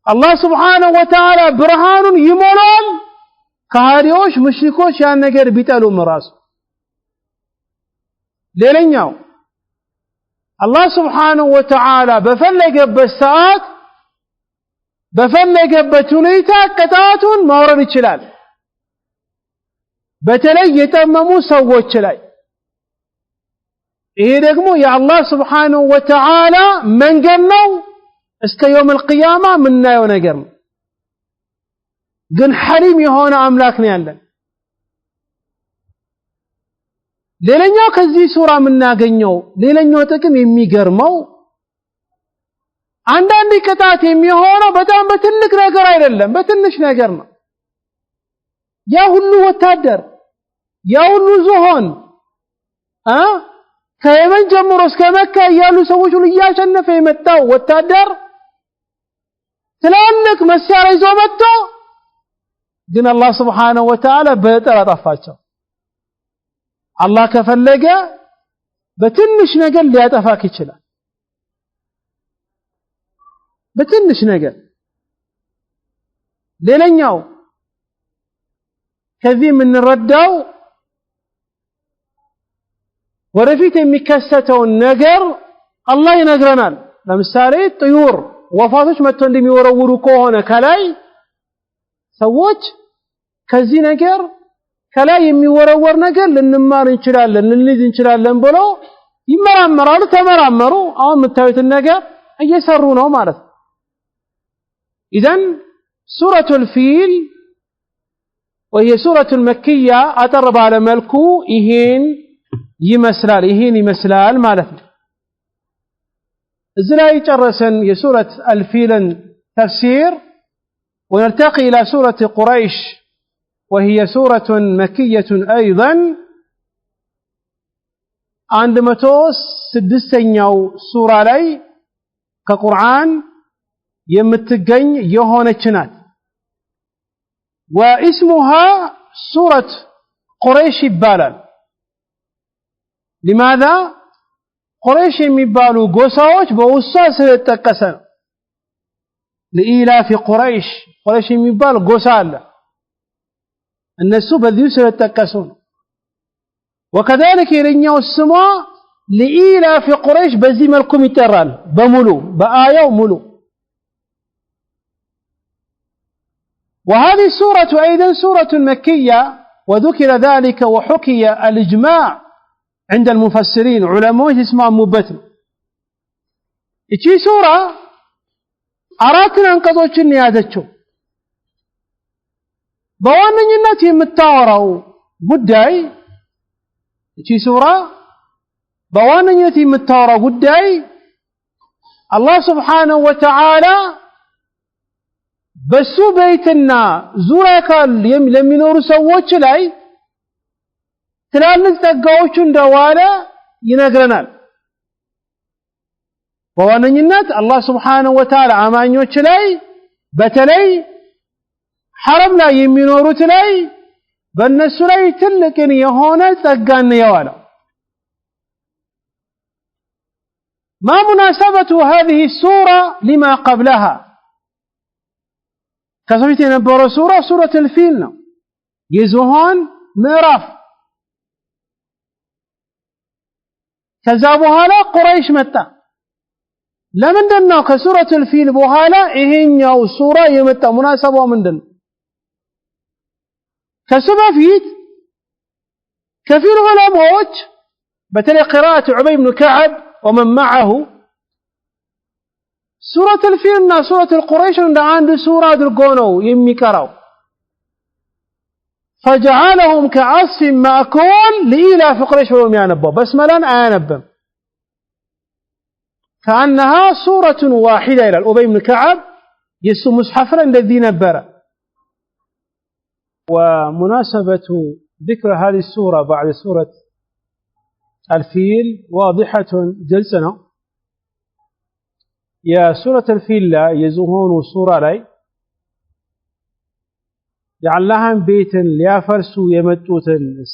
አላህ Subhanahu Wa Ta'ala ብርሃኑን ይሞላል ካህዲዎች ሙሽሪኮች ያን ነገር ቢጠሉም ራሱ ሌላኛው አላህ Subhanahu Wa Ta'ala በፈለገበት ሰዓት በፈለገበት ሁኔታ ቅጣቱን ማውረድ ይችላል በተለይ የጠመሙ ሰዎች ላይ ይሄ ደግሞ የአላህ Subhanahu Wa Ta'ala መንገድ ነው እስከ يوم القيامة ምናየው ነገር ነው ግን ሐሊም የሆነ አምላክ ነው ያለን ሌላኛው ከዚህ ሱራ ምናገኘው ሌላኛው ጥቅም የሚገርመው አንዳንድ ቅጣት የሚሆነው በጣም በትልቅ ነገር አይደለም በትንሽ ነገር ነው ያ ሁሉ ወታደር ያ ሁሉ ዝሆን ከየመን ጀምሮ እስከ መካ ያሉ ሰዎች ሁሉ ያሸነፈ የመጣው ወታደር ትላልቅ መሳሪያ ይዞ መጥቶ ግን አላህ Subhanahu Wa Ta'ala በጠራ ጠፋቸው አላህ ከፈለገ በትንሽ ነገር ሊያጠፋክ ይችላል በትንሽ ነገር ሌላኛው ከዚህ የምንረዳው ወደፊት የሚከሰተው ነገር አላህ ይነግረናል ለምሳሌ ጥዩር ወፋቶች መጥተው እንደሚወረውሩ ከሆነ ከላይ ሰዎች ከዚህ ነገር ከላይ የሚወረወር ነገር ልንማር እንችላለን ልንይዝ እንችላለን ብሎ ይመራመራሉ ተመራመሩ አሁን የምታዩት ነገር እየሰሩ ነው ማለት ነው إذن سورة الفيل وهي سورة مكية أترب على ملكو إهين يمسلال مالتنا الزلاي جرسا سورة الفيل تفسير ونرتقي إلى سورة قريش وهي سورة مكية أيضا عندما توس سدستنيو سورة لي كقرآن يمتقن يهونة نات واسمها سورة قريش بالال لماذا؟ قريش يمبالو قوساوش بوساس للتكسن لإيلاف قريش يمبالو قوسال النسو بذيوس للتكسن وكذلك يرنيو السماء لإيلاف قريش بزي ملكم يترال بملو بآية وملو وهذه السورة أيضا سورة مكية وذكر ذلك وحكي الإجماع عند المفسرين علماء اسمها مبتن إيش سورة أراتنا انقضوش النيادتشو بوانن يناتي متاورو قداي إيش سورة بوانن يناتي متاورو قداي الله سبحانه وتعالى በሱ ቤትና ዙሪያ ካሉ ለሚኖሩ ሰዎች ላይ ትላልቅ ጸጋዎቹ እንደዋለ ይነግረናል በዋነኝነት አላህ Subhanahu Wa Ta'ala አማኞች ላይ በተለይ ሐረም ላይ የሚኖሩት ላይ በእነሱ ላይ ትልቅ የሆነ ጸጋን ያዋለው ما مناسبة هذه السورة لما قبلها كسبت ينبرو سورة الفيل ነው የዝሆን ምዕራፍ ከዛ በኋላ ቁረይሽ መጣ ለምንድነው ከሱረቱ الفيل በኋላ ይሄኛው ሱራ የመጣ ሙናሰባው ምንድነው ከሱ በፊት كثير علماء بتلي قراءة عبي بن كعب ومن معه سورة الفيل سورة القريش عند سورة درقونو يمي كراو فجعلهم كعصف مأكول لإيلاف قريش ولم ينبوا بس ملان آنبا كأنها سورة واحدة إلى الأبي بن كعب يسو مصحفا الذي نبرا ومناسبة ذكر هذه السورة بعد سورة الفيل واضحة جلسنا يا سورة الفيل لا يزهون سورة لي يعلهم بيت ليافرسوا يمتوت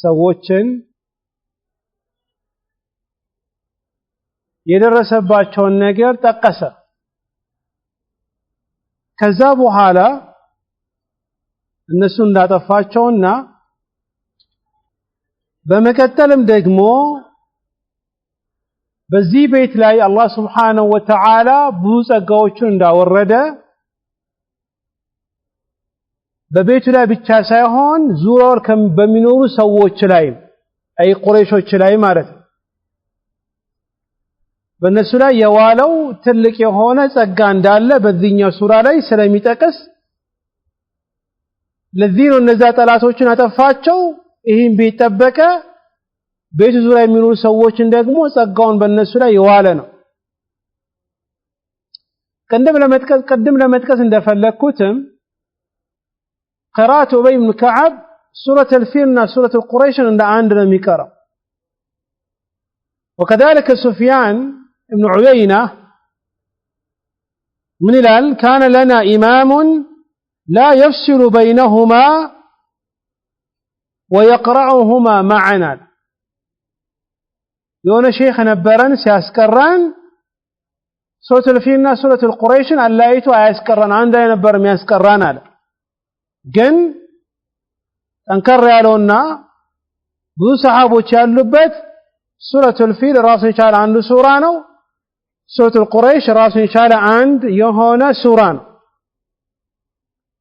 سووتشن የደረሰባቸውን ነገር ጠቀሰ ከዛ በኋላ እነሱ እንዳጠፋቸውና በመከተልም ደግሞ በዚህ ቤት ላይ አላህ Subhanahu Wa Ta'ala ብዙ ጸጋዎችን እንዳወረደ በቤቱ ላይ ብቻ ሳይሆን ዙሪያው በሚኖሩ ሰዎች ላይ አይ ቁረይሾች ላይ ማለት ነው በእነሱ ላይ የዋለው ትልቅ የሆነ ጸጋ እንዳለ በዚህኛው ሱራ ላይ ስለሚጠቅስ ለዚህ ነው እነዛ ጠላቶችን አጠፋቸው ይህን ቢጠበቀ ቤቱ ዙሪያ የሚኖሩ ሰዎችን ደግሞ ጸጋውን በእነሱ ላይ የዋለ ነው ቀደም ለመጥቀስ እንደፈለኩትም قراءة أبي بن كعب سورة الفيل سورة القريش عند عندنا ميكرا وكذلك سفيان بن عيينة من الآن كان لنا إمام لا يفصل بينهما ويقرأهما معنا يونا شيخ نبران سياسكران سورة الفيل سورة القريش ألايتو أياسكران عندنا نبر مياسكران هذا ግን ጠንከር ያለውና ብዙ ሰሃቦች ያሉበት ሱረቱል ፊል ራሱን የቻለ አንድ ሱራ ነው ሱረቱል ቁረይሽ ራሱን የቻለ አንድ የሆነ ሱራ ነው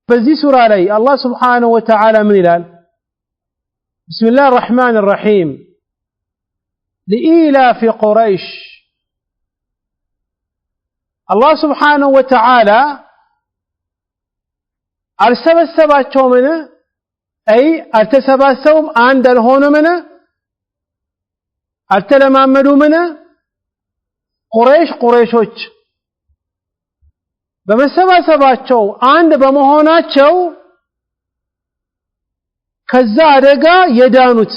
በዚህ ሱራ ላይ አላህ Subhanahu Wa Ta'ala ምን ይላል ቢስሚላሂር ረህማኒር ረሂም لإيلاف قريش الله سبحانه وتعالى አልሰበሰባቸውም አይ አልተሰባሰቡም አንድ አልሆኑም አልተለማመዱም ቁረይሾች በመሰባሰባቸው አንድ በመሆናቸው ከዛ አደጋ የዳኑት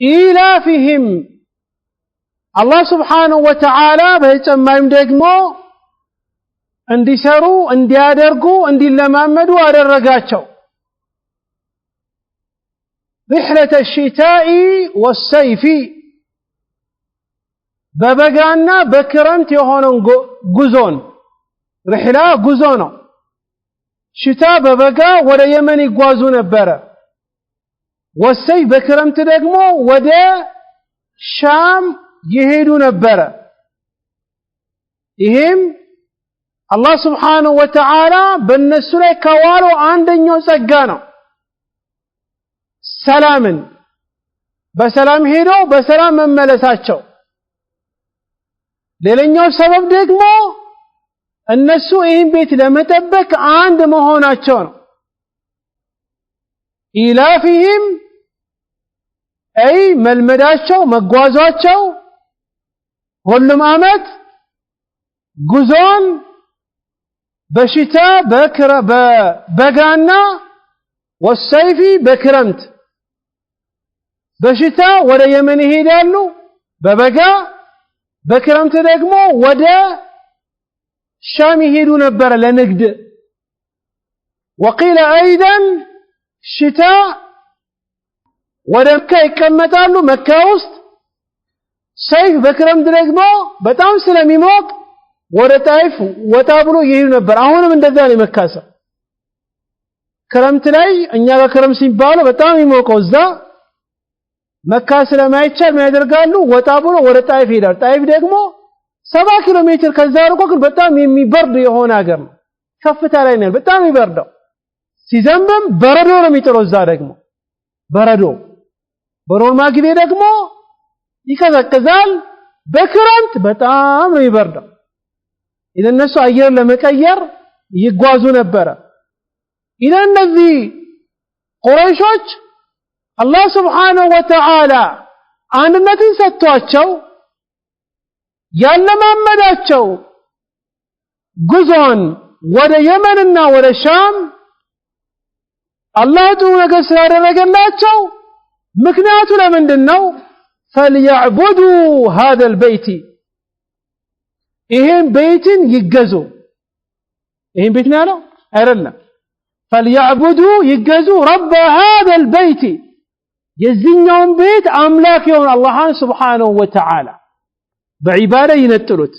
ኢላፊህም አላህ Subhanahu Wa Ta'ala በተጨማሪም ደግሞ እንዲሰሩ እንዲያደርጉ እንዲለማመዱ አደረጋቸው رحلة الشتاء والصيف በበጋና በክረምት የሆነን ጉዞን رحلة ጉዞ ነው ሽታ በበጋ ወደ የመን ይጓዙ ነበር والصيف በክረምት ደግሞ ወደ ሻም ይሄዱ ነበር ይሄም الله سبحانه وتعالى بالنسو ላይ ከዋለው አንደኛው ጸጋ ነው ሰላምን በሰላም ሄደው በሰላም መመለሳቸው ሌላኛው ሰበብ ደግሞ እነሱ ይህን ቤት ለመጠበቅ አንድ መሆናቸው ነው ኢላፊህም አይ መልመዳቸው መጓዛቸው ሁሉም አመት ጉዞን በሽታ በበጋና ወሰይፊ በክረምት በሽታ ወደ የመን ይሄዳሉ በበጋ በክረምት ደግሞ ወደ ሻም ይሄዱ ነበር ለንግድ وقيل ايضا ሽታ ወደ መካ ይቀመጣሉ መካ ውስጥ ሰይፍ በክረምት ደግሞ በጣም ስለሚሞቅ ወደ ጣይፍ ወጣ ብሎ ይሄዱ ነበር አሁንም እንደዛ ነው መካሰ ክረምት ላይ እኛ በክረምት ሲባለው በጣም ይሞቀው እዛ መካ ስለማይቻል ምን ያደርጋሉ ወጣ ብሎ ወደ ጣይፍ ይሄዳል ጣይፍ ደግሞ 7 ኪሎ ሜትር ከዛ ርቆ ግን በጣም የሚበርድ የሆነ ሀገር ነው ከፍታ ላይ ነው በጣም ይበርዳው ሲዘንብም በረዶ ነው የሚጥለው እዛ ደግሞ በረዶ ማግቤ ደግሞ ይቀዘቅዛል በክረምት በጣም ነው ይበርዳው እነሱ አየር ለመቀየር ይጓዙ ነበር እነዚህ ቁረይሾች አላህ Subhanahu Wa Ta'ala አንድነትን ሰጥቷቸው ያለማመዳቸው ጉዞን ወደ የመንና ወደ ሻም አላህ ጥሩ ነገር ስላደረገላቸው ምክንያቱ ለምንድነው فليعبدوا هذا البيت ይሄን ቤትን ይገዙ ይሄን ቤት ነው ያለው አይደለም فليعبدوا يجزوا رب هذا البيت የዚህኛውን ቤት አምላክ የሆነ አላህን Subhanahu Wa Ta'ala بعباده ينطلوت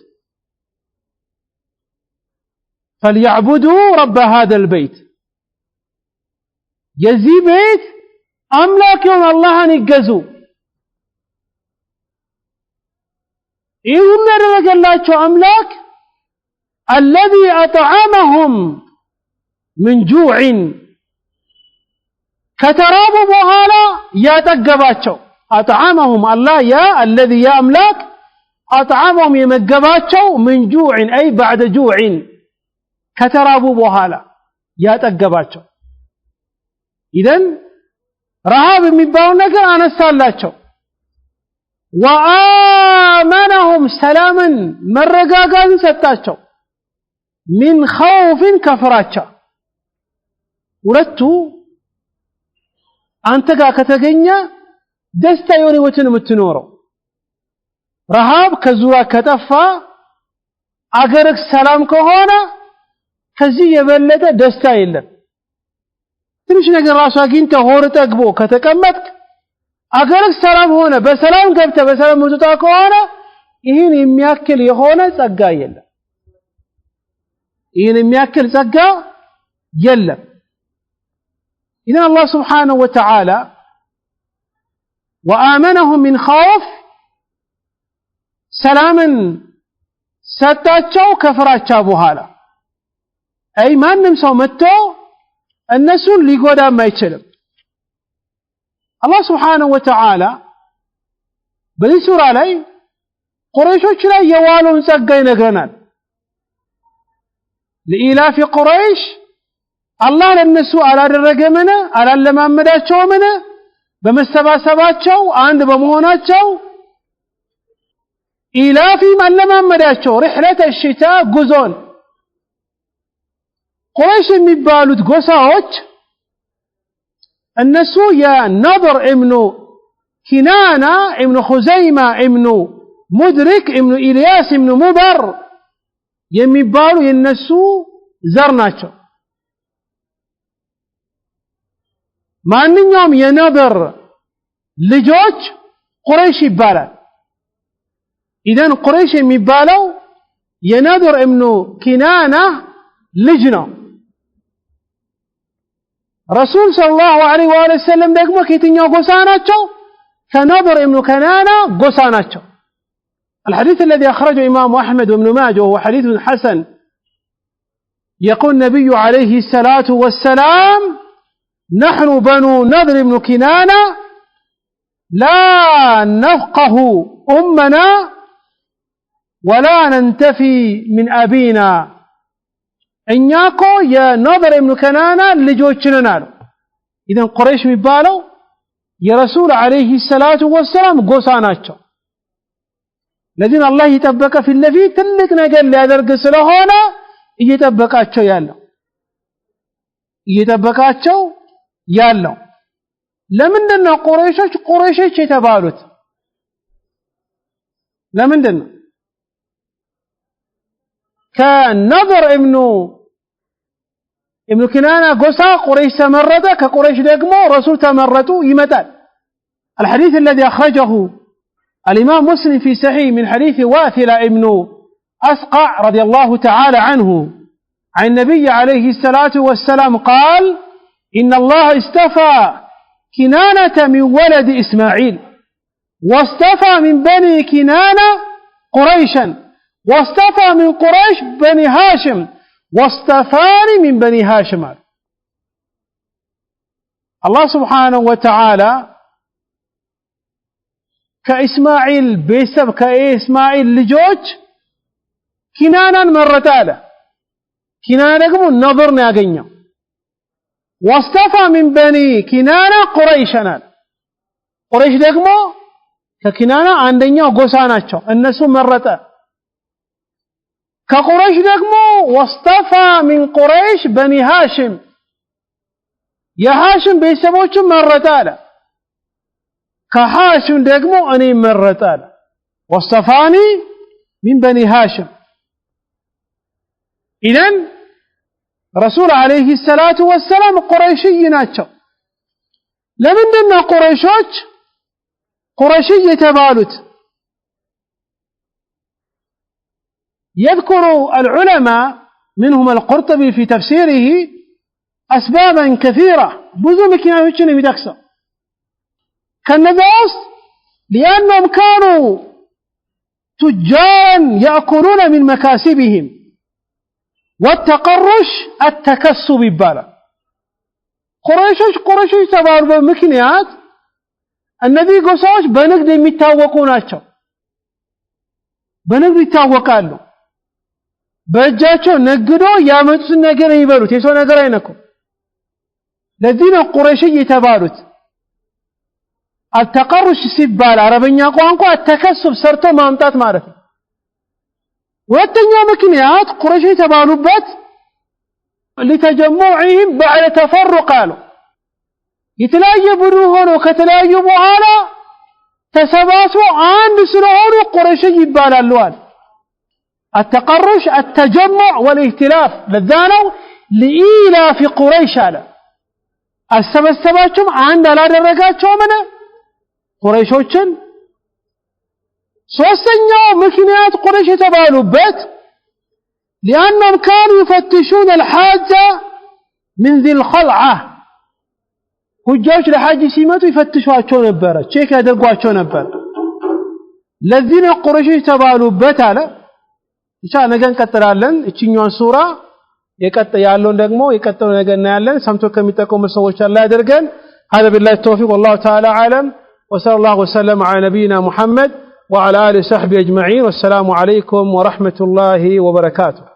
فليعبدوا رب هذا البيت የዚህ ቤት አምላክ የሆነ አላህን ይገዙ ይሁን ያደረገላቸው አምላክ الذي أطعمهم من جوع كترابوا بهالا يا تقباتشو أطعمهم الله يا الذي يا أملاك أطعمهم يمقباتشو من جوع أي بعد جوع كترابوا بهالا يا تقباتشو إذن رهاب مباو نقر أنا السالاتشو وآمنهم سلاما مرقاقا ستاتشو من خوف كفراتشا ولدتو أنت كتغنيا دستا يوني وتن متنورو رهاب كزورا كتفا أغرق سلام كهونا كزي يبلد دستا يلن تمش نقر راسو أكين تهورت أقبو كتكمتك أغرق سلام هونا بسلام قبت بسلام متتا كهونا إهين يمياكل يهونا سقا يلن إهين يمياكل سقا يلن إذن الله سبحانه وتعالى وآمنهم من خوف سلاما ستاتشو كفراتشا بوهالا أي ما نمسو متو النسو اللي قودا ما يتشلم الله سبحانه وتعالى بذي سورة لي قريشو چلا يوالون سقين قرنان لإلاف قريش الله للنسو على الرقمنا على اللمامداتشو منا بمستباسباتشو عند بمهوناتشو إلافي من لمامداتشو رحلة الشتاء قزون قريش المبالود قصاوش النسو يا نضر ابن كنانة ابن خزيمة ابن مدرك ابن إلياس ابن مبر يمبالو ينسو زرناتشو ማንኛውም የነብር ልጆች ቁረይሽ ይባላል ኢደን ቁረይሽ የሚባለው የነብር ኢብኑ ኪናና ልጅ ነው ረሱል ሰለላሁ ዐለይሂ ወሰለም ደግሞ ከየትኛው ጎሳ ናቸው ከነብር ኢብኑ ኪናና ጎሳ ናቸው الحديث الذي أخرجه إمام أحمد وابن ماجه وهو حديث حسن يقول النبي عليه الصلاة والسلام نحن بنو نضر بن كنانة لا نفقه أمنا ولا ننتفي من أبينا إنياكو يا نضر بن كنانة اللي جوتشنا إذن قريش مبالو يا رسول عليه الصلاة والسلام قوساناتشو الذين الله يتبك في اللفي تلك نقل لأذرق سلهونا يتبكاتشو يالله يتبكاتشو ያለው ለምንድነው ቁረይሾች የተባሉት ለምንድነው ከነብር ኢብኑ ኪናና ጎሳ ቁረይሽ ተመረጠ ከቁረይሽ ደግሞ ረሱል ተመረጡ ይመጣል الحديث الذي أخرجه الإمام مسلم في صحيح من حديث واثلة ابن أسقع رضي الله تعالى عنه عن النبي عليه الصلاة والسلام قال إن الله استفى كنانة من ولد إسماعيل واستفى من بني كنانة قريشا واستفى من قريش بني هاشم واستفاني من بني هاشم الله سبحانه وتعالى كإسماعيل بسبب كإسماعيل لجوج كنانا مرتاله كنانا قبل نظرنا أغنيا واصطفى من بني كنانة قريشنا قريش دقمو ككنانة عندنا قوساناتشو النسو مرتا كقريش دقمو واصطفى من قريش بني هاشم يا هاشم بيسموش مرتالا كهاشم دقمو أني مرتالا واصطفاني من بني هاشم إذن رسول عليه الصلاة والسلام قريشي ناتشو لمن دنا قريشي تبالت يذكر العلماء منهم القرطبي في تفسيره أسبابا كثيرة بزوم كنا يتشني بدكسة كالنبوس لأنهم كانوا تجارا يأكلون من مكاسبهم والتقرش التكسب يبالا قريش ተባሉ በምክንያት እነዚህ ጎሳዎች በንግድ የሚታወቁ ናቸው በንግድ ይታወቃሉ በእጃቸው ነግዶ ያመጡትን ነገር ይበሉት የሰው ነገር አይነኩም ለዚህ ነው ቁረይሽ የተባሉት التقرش ሲባል አረበኛ ቋንቋ ተከስብ ሰርቶ ማምጣት ማለት ነው ሁለተኛው ምክንያት ቁረይሽ የተባሉበት لتجمعهم بعد تفرق قالوا የተለያየ ቡድን ሆኖ ከተለያዩ በኋላ ተሰባስበው አንድ ስለሆኑ ቁረይሽ ይባላሉ التقرش التجمع والائتلاف ለዛነው لإيلاف قريش አለ አሰበሰባቸውም አንድ አላደረጋቸው ምን ቁረይሾችን ሶስተኛው ምክንያት ቁረይሽ የተባሉበት لأنهم كانوا يفتشون الحاجة من ذي الخلعة حجاج لحاج ሲመጡ ይፈትሿቸው ነበር ቼክ ያደርጓቸው ነበር ለዚህ ነው ቁረይሽ የተባሉበት አለ ኢንሻአላህ ነገ እንቀጥላለን እቺኛውን ሱራ ያለውን ደግሞ የቀጠለው ነገር እናያለን ሰምቶ ከሚጠቀሙ ሰዎች አላህ ያደርገን هذا بالله التوفيق والله تعالى عالم وصلى الله وسلم على نبينا محمد وعلى آله وصحبه أجمعين والسلام عليكم ورحمة الله وبركاته